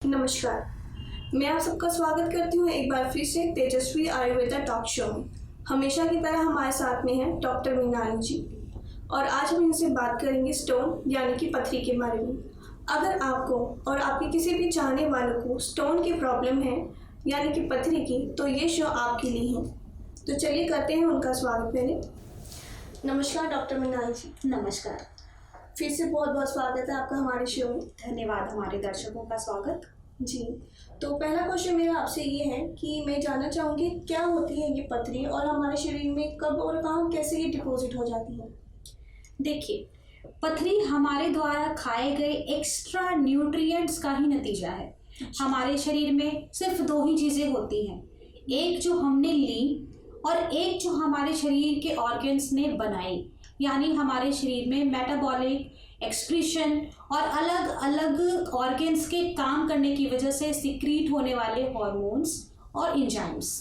नमस्कार। मैं आप सबका स्वागत करती हूँ एक बार फिर से तेजस्वी आयुर्वेदा टॉक शो में। हमेशा की तरह हमारे साथ में है डॉक्टर मीनाली जी और आज हम इनसे बात करेंगे स्टोन यानी कि पथरी के बारे में। अगर आपको और आपके किसी भी चाहने वालों को स्टोन की प्रॉब्लम है यानी कि पथरी की, तो ये शो आपके लिए है। तो चलिए करते हैं उनका स्वागत पहले। नमस्कार डॉक्टर मीनाली जी। नमस्कार। फिर से बहुत बहुत स्वागत है आपका हमारे शो में। धन्यवाद हमारे दर्शकों का स्वागत। जी, तो पहला क्वेश्चन मेरा आपसे ये है कि मैं जानना चाहूँगी क्या होती है ये पथरी और हमारे शरीर में कब और कहाँ कैसे ये डिपॉजिट हो जाती है। देखिए, पथरी हमारे द्वारा खाए गए एक्स्ट्रा न्यूट्रिएंट्स का ही नतीजा है। हमारे शरीर में सिर्फ दो ही चीज़ें होती हैं, एक जो हमने ली और एक जो हमारे शरीर के ऑर्गन्स ने बनाई। यानी हमारे शरीर में मेटाबॉलिक एक्सक्रीशन और अलग अलग ऑर्गन्स के काम करने की वजह से सिक्रीट होने वाले हार्मोन्स और एंजाइम्स।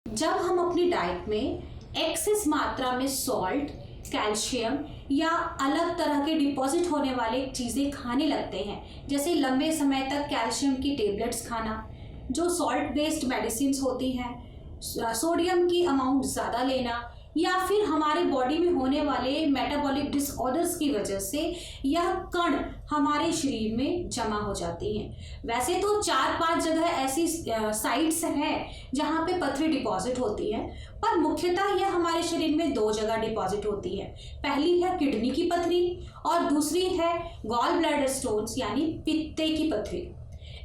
जब हम अपनी डाइट में एक्सेस मात्रा में सॉल्ट, कैल्शियम या अलग तरह के डिपॉजिट होने वाले चीज़ें खाने लगते हैं, जैसे लंबे समय तक कैल्शियम की टेबलेट्स खाना, जो सॉल्ट बेस्ड मेडिसिन होती हैं, सोडियम की अमाउंट ज़्यादा लेना, या फिर हमारे बॉडी में होने वाले मेटाबॉलिक डिसऑर्डर्स की वजह से यह कण हमारे शरीर में जमा हो जाती हैं। वैसे तो 4-5 जगह ऐसी साइट्स हैं जहाँ पे पथरी डिपॉजिट होती है, पर मुख्यतः यह हमारे शरीर में 2 जगह डिपॉजिट होती है। पहली है किडनी की पथरी और दूसरी है गॉल ब्लैडर स्टोन्स यानी पित्ते की पथरी।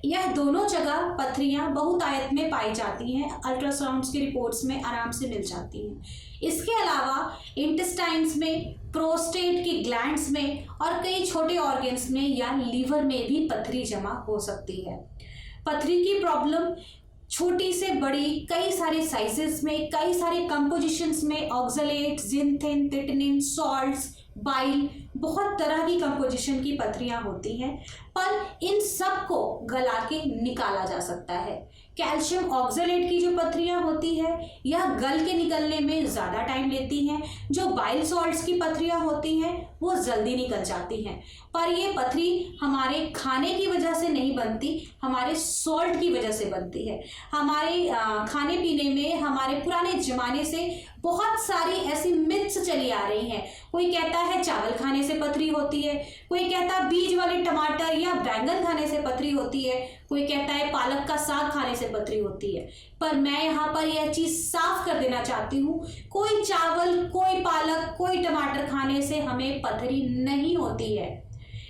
यह दोनों जगह पथरियां बहुतायत में पाई जाती हैं, अल्ट्रासाउंड्स की रिपोर्ट्स में आराम से मिल जाती हैं। इसके अलावा इंटेस्टाइन्स में, प्रोस्टेट की ग्लैंड्स में और कई छोटे ऑर्गन्स में या लीवर में भी पथरी जमा हो सकती है। पथरी की प्रॉब्लम छोटी से बड़ी कई सारे साइजेस में, कई सारे कंपोजिशंस में, ऑक्सलेट, जिंथिन, तिटनिन, सॉल्ट्स, बाइल, बहुत तरह की कंपोजिशन की पथरियां होती हैं, पर इन सब को गला के निकाला जा सकता है। कैल्शियम ऑक्सलेट की जो पथरियां होती है यह गल के निकलने में ज़्यादा टाइम लेती हैं, जो बाइल सॉल्ट्स की पथरियां होती हैं वो जल्दी निकल जाती हैं। पर ये पथरी हमारे खाने की वजह से नहीं बनती, हमारे सॉल्ट की वजह से बनती है। हमारे खाने पीने में हमारे पुराने ज़माने से बहुत सारी ऐसी मिथ्स चली आ रही हैं। कोई कहता है चावल खाने से पथरी होती है, कोई कहता है बीज वाले टमाटर या बैंगन खाने से पथरी होती है, कोई कहता है पालक का साग खाने से पथरी होती है। पर मैं यहाँ पर यह चीज़ साफ कर देना चाहती हूँ, कोई चावल, कोई पालक, कोई टमाटर खाने से हमें पथरी नहीं होती है।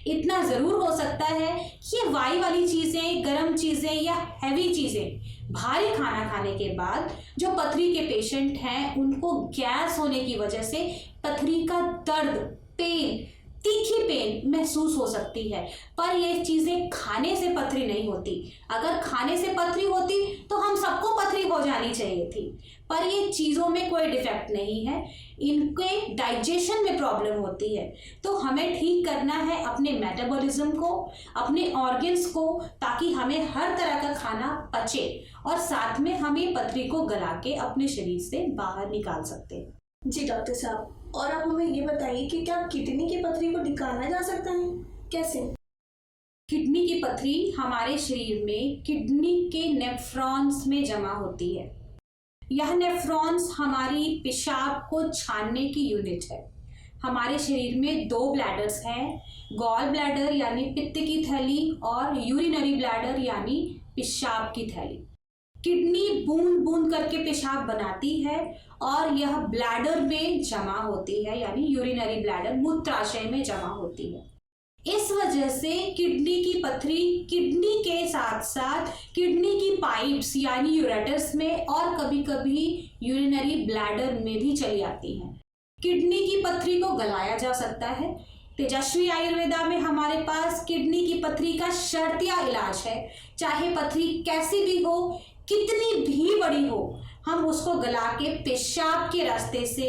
इतना ज़रूर हो सकता है कि वाई वाली चीज़ें, गर्म चीज़ें या हैवी चीज़ें, भारी खाना खाने के बाद जो पथरी के पेशेंट हैं उनको गैस होने की वजह से पथरी का दर्द, पेन, तीखी पेन महसूस हो सकती है। पर ये चीज़ें खाने से पथरी नहीं होती। अगर खाने से पथरी होती तो हम सबको पथरी हो जानी चाहिए थी, पर ये चीज़ों में कोई डिफेक्ट नहीं है, इनके डाइजेशन में प्रॉब्लम होती है। तो हमें ठीक करना है अपने मेटाबॉलिज्म को, अपने ऑर्गन्स को, ताकि हमें हर तरह का खाना पचे और साथ में हम ये पथरी को गला के अपने शरीर से बाहर निकाल सकते हैं। जी डॉक्टर साहब, और आप हमें ये बताइए कि क्या किडनी की पथरी को निकाला जा सकता है, कैसे? किडनी की पथरी हमारे शरीर में किडनी के नेफ्रॉन्स में जमा होती है। यह नेफ्रॉन्स हमारी पेशाब को छानने की यूनिट है। हमारे शरीर में 2 ब्लैडर्स हैं, गॉल ब्लैडर यानी पित्त की थैली और यूरिनरी ब्लैडर यानी पेशाब की थैली। किडनी बूंद बूंद करके पेशाब बनाती है और यह ब्लैडर में जमा होती है, यानी यूरिनरी ब्लैडर मूत्राशय में जमा होती है। इस वजह से किडनी की पथरी किडनी के साथ साथ किडनी की पाइप्स यानी यूरेटर्स में और कभी कभी यूरिनरी ब्लैडर में भी चली आती हैं। किडनी की पथरी को गलाया जा सकता है। तेजस्वी आयुर्वेदा में हमारे पास किडनी की पथरी का शर्तिया इलाज है। चाहे पथरी कैसी भी हो, कितनी भी बड़ी हो, हम उसको गला के पेशाब के रास्ते से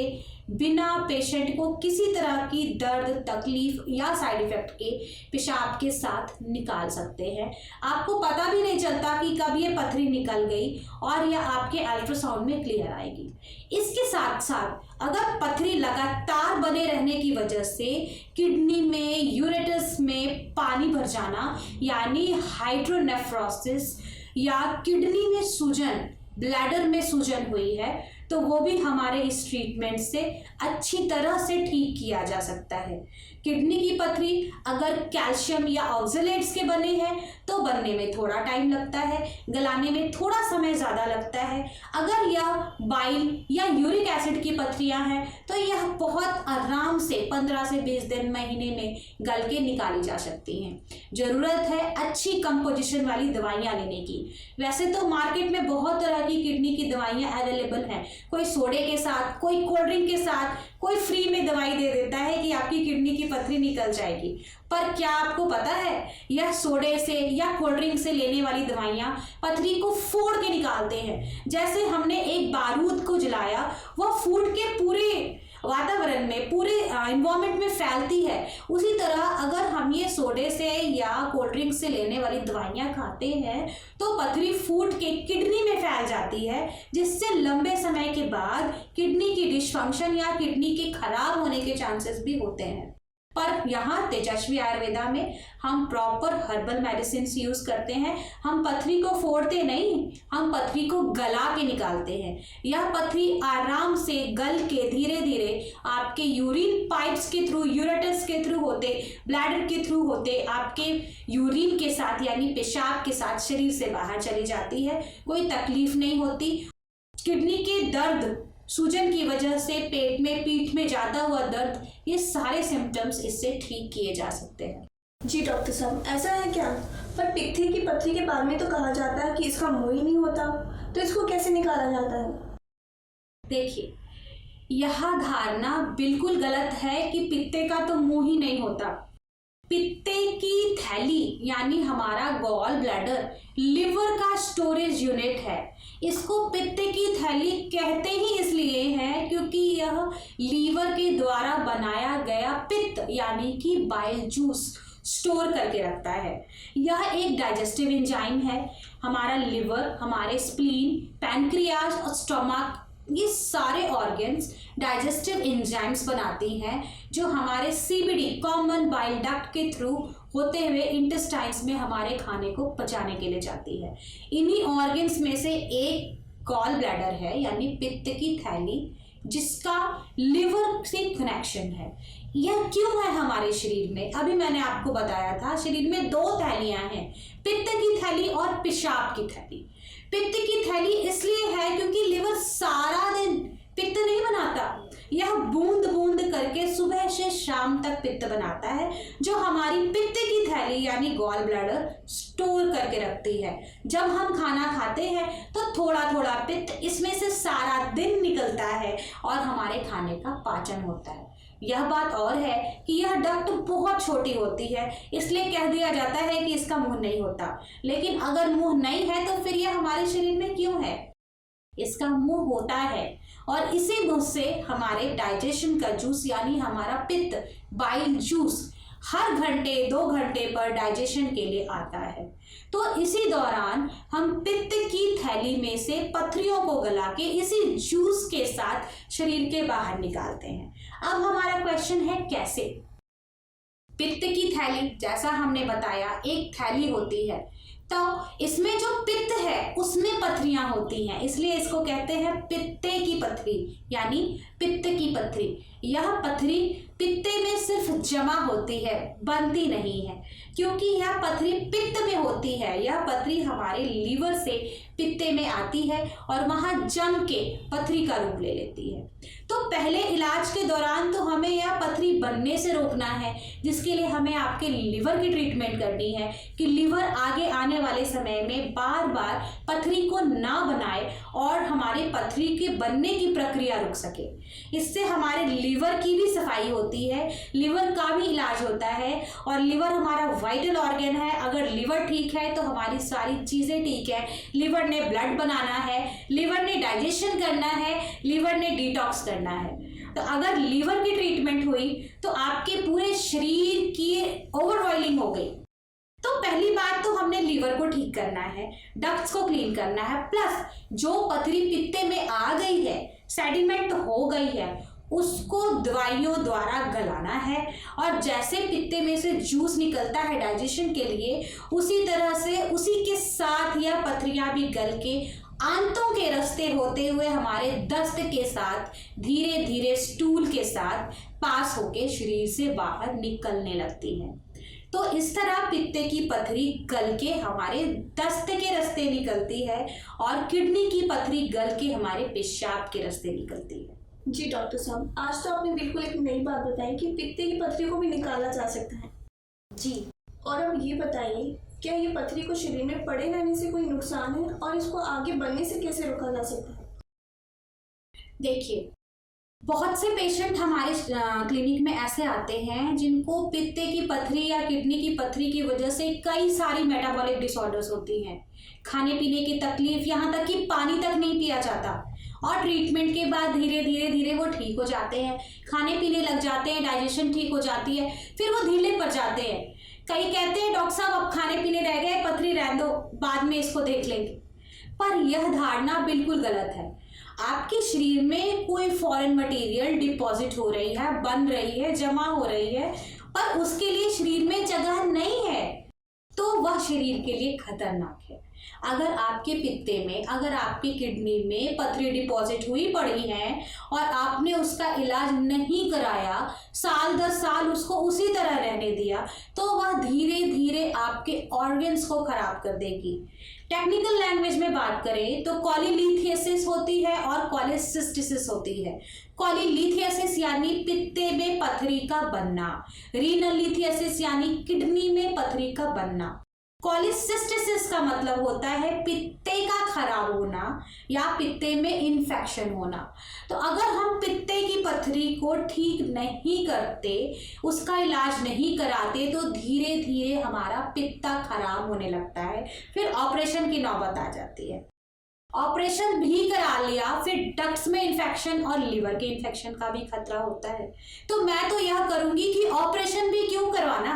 बिना पेशेंट को किसी तरह की दर्द, तकलीफ या साइड इफेक्ट के पेशाब के साथ निकाल सकते हैं। आपको पता भी नहीं चलता कि कब ये पथरी निकल गई और यह आपके अल्ट्रासाउंड में क्लियर आएगी। इसके साथ साथ अगर पथरी लगातार बने रहने की वजह से किडनी में, यूरेटस में पानी भर जाना यानी हाइड्रोनेफ्रोसिस या किडनी में सूजन, ब्लैडर में सूजन हुई है, तो वो भी हमारे इस ट्रीटमेंट से अच्छी तरह से ठीक किया जा सकता है। किडनी की पथरी अगर कैल्शियम या ऑक्सलेट्स के बने हैं तो बनने में थोड़ा टाइम लगता है, गलाने में थोड़ा समय ज़्यादा लगता है। अगर यह बाइल या यूरिक एसिड की पथरियां हैं तो यह बहुत आराम से 15 से 20 दिन, महीने में गल के निकाली जा सकती हैं। ज़रूरत है अच्छी कंपोजिशन वाली दवाइयाँ लेने की। वैसे तो मार्केट में बहुत तरह की किडनी की दवाइयाँ अवेलेबल हैं, कोई सोडे के साथ, कोई कोल्ड ड्रिंक के साथ, कोई फ्री में दवाई दे देता है कि आपकी किडनी की पथरी निकल जाएगी। पर क्या आपको पता है यह सोडे से या कोल्ड ड्रिंक से लेने वाली दवाइयाँ पथरी को फोड़ के निकालते हैं। जैसे हमने एक बारूद को जलाया, वह फूट के पूरे वातावरण में, पूरे इन्वायरमेंट में फैलती है। उसी तरह अगर हम ये सोडे से या कोल्ड ड्रिंक से लेने वाली दवाइयाँ खाते हैं तो पथरी फूट के किडनी में फैल जाती है, जिससे लंबे समय के बाद किडनी की डिसफंक्शन या किडनी के खराब होने के चांसेस भी होते हैं। पर यहाँ तेजस्वी आयुर्वेदा में हम प्रॉपर हर्बल मेडिसिन यूज़ करते हैं। हम पथरी को फोड़ते नहीं, हम पथरी को गला के निकालते हैं। यह पथरी आराम से गल के धीरे धीरे आपके यूरिन पाइप्स के थ्रू, यूरेटस के थ्रू होते, ब्लैडर के थ्रू होते आपके यूरिन के साथ यानी पेशाब के साथ शरीर से बाहर चली जाती है। कोई तकलीफ नहीं होती। किडनी के दर्द, सूजन की वजह से पेट में, पीठ में जाता हुआ दर्द, ये सारे सिम्टम्स इससे ठीक किए जा सकते हैं। जी डॉक्टर साहब, ऐसा है क्या? पर पित्ती की पथरी के बारे में तो कहा जाता है कि इसका मुंह ही नहीं होता, तो इसको कैसे निकाला जाता है? देखिए, यह धारणा बिल्कुल गलत है कि पित्ते का तो मुंह ही नहीं होता। पित्ते की थैली यानी हमारा गॉल ब्लैडर लिवर का स्टोरेज यूनिट है। इसको पित्ते की थैली कहते ही इसलिए हैं क्योंकि यह लीवर के द्वारा बनाया गया पित्त यानी कि बाइल जूस स्टोर करके रखता है। यह एक डाइजेस्टिव एंजाइम है। हमारा लिवर, हमारे स्प्लीन, पैनक्रियाज और स्टोमक, ये सारे ऑर्गन्स डाइजेस्टिव एंजाइम्स बनाती हैं जो हमारे सीबीडी, कॉमन बाइल डक्ट के थ्रू होते हुए इंटेस्टाइन्स में हमारे खाने को पचाने के लिए जाती है। इन्हीं ऑर्गन्स में से एक गॉल ब्लैडर है यानी पित्त की थैली, जिसका लिवर से कनेक्शन है। यह क्यों है हमारे शरीर में? अभी मैंने आपको बताया था, शरीर में 2 थैलियां हैं, पित्त की थैली और पेशाब की थैली। पित्त की थैली इसलिए है क्योंकि लिवर सारा दिन पित्त नहीं बनाता, यह बूंद बूंद करके सुबह से शाम तक पित्त बनाता है, जो हमारी पित्त की थैली यानी गॉल ब्लैडर स्टोर करके रखती है। जब हम खाना खाते हैं तो थोड़ा थोड़ा पित्त इसमें से सारा दिन निकलता है और हमारे खाने का पाचन होता है। यह बात और है कि यह डक्ट बहुत छोटी होती है, इसलिए कह दिया जाता है कि इसका मुंह नहीं होता। लेकिन अगर मुंह नहीं है तो फिर यह हमारे शरीर में क्यों है? इसका मुंह होता है और इसी मुंह से हमारे डाइजेशन का जूस यानी हमारा पित्त, बाइल जूस हर घंटे 2 घंटे पर डाइजेशन के लिए आता है। तो इसी दौरान हम पित्त की थैली में से पथरियों को गला के इसी जूस के साथ शरीर के बाहर निकालते हैं। अब हमारा क्वेश्चन है कैसे? पित्त की थैली, जैसा हमने बताया, एक थैली होती है, तो इसमें जो पित्त है उसमें पथरियां होती हैं, इसलिए इसको कहते हैं पित्ते की पथरी यानी पित्त की पथरी। यह पथरी पित्ते में सिर्फ जमा होती है, बनती नहीं है, क्योंकि यह पथरी पित्त में होती है। यह पथरी हमारे लीवर से पित्ते में आती है और वहां जम के पथरी का रूप ले लेती है। तो पहले इलाज के दौरान तो हमें यह पथरी बनने से रोकना है, जिसके लिए हमें आपके लीवर की ट्रीटमेंट करनी है कि लीवर आगे आने वाले समय में बार बार पथरी को ना बनाए और हमारे पथरी के बनने की प्रक्रिया रुक सके। इससे हमारे लीवर की भी सफाई होती है, लिवर का भी इलाज होता है। और लिवर हमारा वाइटल ऑर्गन है, अगर लिवर ठीक है तो हमारी सारी चीज़ें ठीक है। लिवर ने ब्लड बनाना है, लिवर ने डाइजेशन करना है, लिवर ने डिटॉक्स करना है। तो अगर लीवर की ट्रीटमेंट हुई तो आपके पूरे शरीर की ओवर ऑयलिंग हो गई। तो पहली बात तो हमने लीवर को ठीक करना है, डक्ट्स को क्लीन करना है, प्लस जो पथरी पित्ते में आ गई है, सेडिमेंट हो गई है, उसको दवाइयों द्वारा गलाना है। और जैसे पित्ते में से जूस निकलता है डाइजेशन के लिए, उसी तरह से उसी के साथ यह पथरियां भी गल के आंतों के रास्ते होते हुए हमारे दस्त के साथ धीरे धीरे स्टूल के साथ पास होके शरीर से बाहर निकलने लगती हैं। तो इस तरह पित्ते की पथरी गल के हमारे दस्त के रास्ते निकलती है और किडनी की पथरी गल के हमारे पेशाब के रास्ते निकलती है। जी डॉक्टर साहब, आज तो आपने बिल्कुल एक नई बात बताई कि पित्ते की पथरी को भी निकाला जा सकता है। जी। और अब ये बताइए, क्या ये पथरी को शरीर में पड़े रहने से कोई नुकसान है और इसको आगे बढ़ने से कैसे रोका जा सकता है? देखिए, बहुत से पेशेंट हमारे क्लिनिक में ऐसे आते हैं जिनको पित्ते की पथरी या किडनी की पथरी की वजह से कई सारी मेटाबॉलिक डिसऑर्डर्स होती हैं, खाने पीने की तकलीफ, यहाँ तक कि पानी तक नहीं पिया जाता। और ट्रीटमेंट के बाद धीरे धीरे वो ठीक हो जाते हैं, खाने पीने लग जाते हैं, डाइजेशन ठीक हो जाती है, फिर वो ढीले पड़ जाते हैं। कई कहते हैं डॉक्टर साहब अब खाने पीने रह गए, पथरी रहने दो, बाद में इसको देख लेंगे। पर यह धारणा बिल्कुल गलत है। आपके शरीर में कोई फॉरेन मटेरियल डिपॉजिट हो रही है, बन रही है, जमा हो रही है, पर उसके लिए शरीर में जगह नहीं है, तो वह शरीर के लिए खतरनाक है। अगर आपके पित्ते में, अगर आपकी किडनी में पथरी डिपॉजिट हुई पड़ी है और आपने उसका इलाज नहीं कराया, साल दर साल उसको उसी तरह रहने दिया, तो वह धीरे धीरे आपके ऑर्गन्स को खराब कर देगी। टेक्निकल लैंग्वेज में बात करें तो कॉलीलिथियासिस होती है और कॉलीसिस्टिसिस होती है। कॉलीलिथियासिस यानी पित्ते में पथरी का बनना, रीनल लिथियासिस यानी किडनी में पथरी का बनना। कॉलीसिस्टिसिस का मतलब होता है पित्ते का खराब होना या पित्ते में इन्फेक्शन होना। तो अगर हम पित्ते की पथरी को ठीक नहीं करते, उसका इलाज नहीं कराते, तो धीरे धीरे हमारा पित्ता खराब होने लगता है, फिर ऑपरेशन की नौबत आ जाती है। ऑपरेशन भी करा लिया, फिर डक्ट्स में इन्फेक्शन और लीवर के इन्फेक्शन का भी खतरा होता है। तो मैं तो यह करूंगी कि ऑपरेशन भी क्यों करवाना,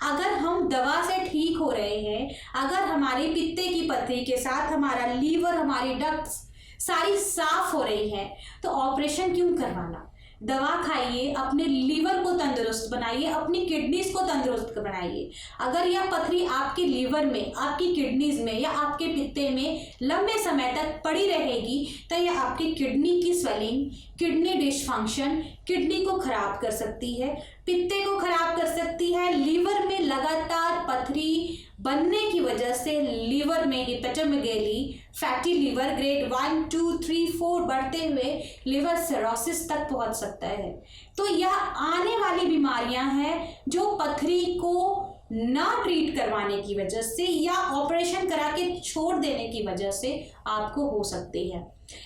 अगर हम दवा से ठीक हो रहे हैं, अगर हमारी पित्ते की पथरी के साथ हमारा लीवर, हमारी डक्ट्स सारी साफ हो रही है, तो ऑपरेशन क्यों करवाना। दवा खाइए, अपने लीवर को तंदुरुस्त बनाइए, अपनी किडनीज को तंदुरुस्त बनाइए। अगर यह पथरी आपके लीवर में, आपकी किडनीज में या आपके पित्ते में लंबे समय तक पड़ी रहेगी, तो यह आपकी किडनी की स्वेलिंग, किडनी डिसफंक्शन, किडनी को खराब कर सकती है, पित्ते को खराब कर सकती है। लीवर में लगातार पथरी बनने की वजह से लीवर में हिपेटोमेगैली, फैटी लीवर ग्रेड 1, 2, 3, 4 बढ़ते हुए लिवर सिरोसिस तक पहुंच सकता है। तो यह आने वाली बीमारियां हैं जो पथरी को ना ट्रीट करवाने की वजह से या ऑपरेशन करा के छोड़ देने की वजह से आपको हो सकती है।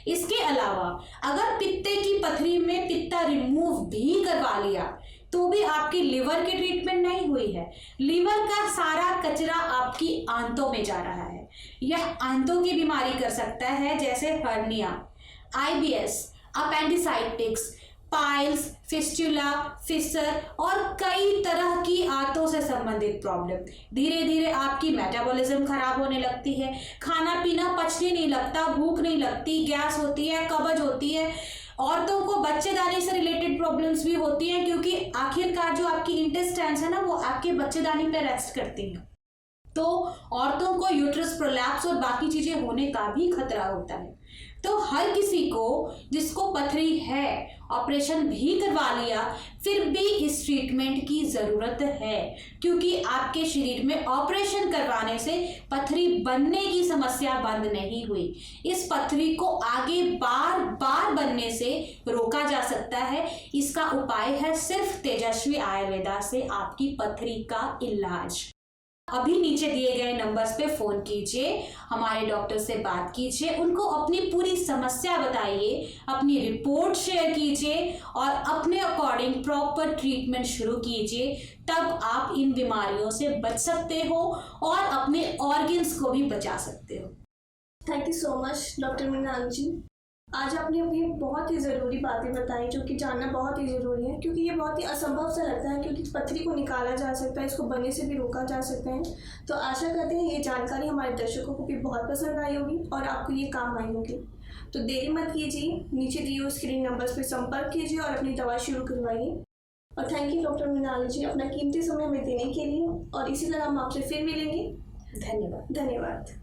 इसके अलावा अगर पित्ते की पथरी में पित्ता रिमूव भी करवा लिया तो भी आपकी लिवर की ट्रीटमेंट नहीं हुई है। लिवर का सारा कचरा आपकी आंतों में जा रहा है। यह आंतों की बीमारी कर सकता है, जैसे hernia, IBS, appendicitis, piles, fistula, fissure और कई तरह की आंतों से संबंधित प्रॉब्लम। धीरे धीरे आपकी मेटाबॉलिज्म खराब होने लगती है, खाना पीना पचने नहीं लगता, भूख नहीं लगती, गैस होती है, कब्ज होती है। औरतों को बच्चेदानी से रिलेटेड प्रॉब्लम्स भी होती हैं, क्योंकि आखिरकार जो आपकी इंटेस्टाइन्स है ना, वो आपके बच्चेदानी पे रेस्ट करती हैं। तो औरतों को यूट्रस प्रोलैप्स और बाकी चीजें होने का भी खतरा होता है। तो हर किसी को जिसको पथरी है, ऑपरेशन भी करवा लिया, फिर भी इस ट्रीटमेंट की ज़रूरत है, क्योंकि आपके शरीर में ऑपरेशन करवाने से पथरी बनने की समस्या बंद नहीं हुई। इस पथरी को आगे बार बार बनने से रोका जा सकता है। इसका उपाय है सिर्फ तेजस्वी आयुर्वेदा से आपकी पथरी का इलाज। अभी नीचे दिए गए नंबर्स पे फ़ोन कीजिए, हमारे डॉक्टर से बात कीजिए, उनको अपनी पूरी समस्या बताइए, अपनी रिपोर्ट शेयर कीजिए और अपने अकॉर्डिंग प्रॉपर ट्रीटमेंट शुरू कीजिए। तब आप इन बीमारियों से बच सकते हो और अपने ऑर्गन्स को भी बचा सकते हो। Thank you so much doctor Mrinal ji. आज आपने अपनी बहुत ही ज़रूरी बातें बताई जो कि जानना बहुत ही ज़रूरी है, क्योंकि ये बहुत ही असंभव सा लगता है, क्योंकि पथरी को निकाला जा सकता है, इसको बनने से भी रोका जा सकता है। तो आशा करते हैं ये जानकारी हमारे दर्शकों को भी बहुत पसंद आई होगी और आपको ये काम आई होगी। तो देरी मत कीजिए, नीचे दिए हुए स्क्रीन नंबर्स पर संपर्क कीजिए और अपनी दवा शुरू करवाइए। और थैंक यू डॉक्टर मृणाली जी अपना कीमती समय हमें देने के लिए, और इसी तरह हम आपसे फिर मिलेंगे। धन्यवाद। धन्यवाद।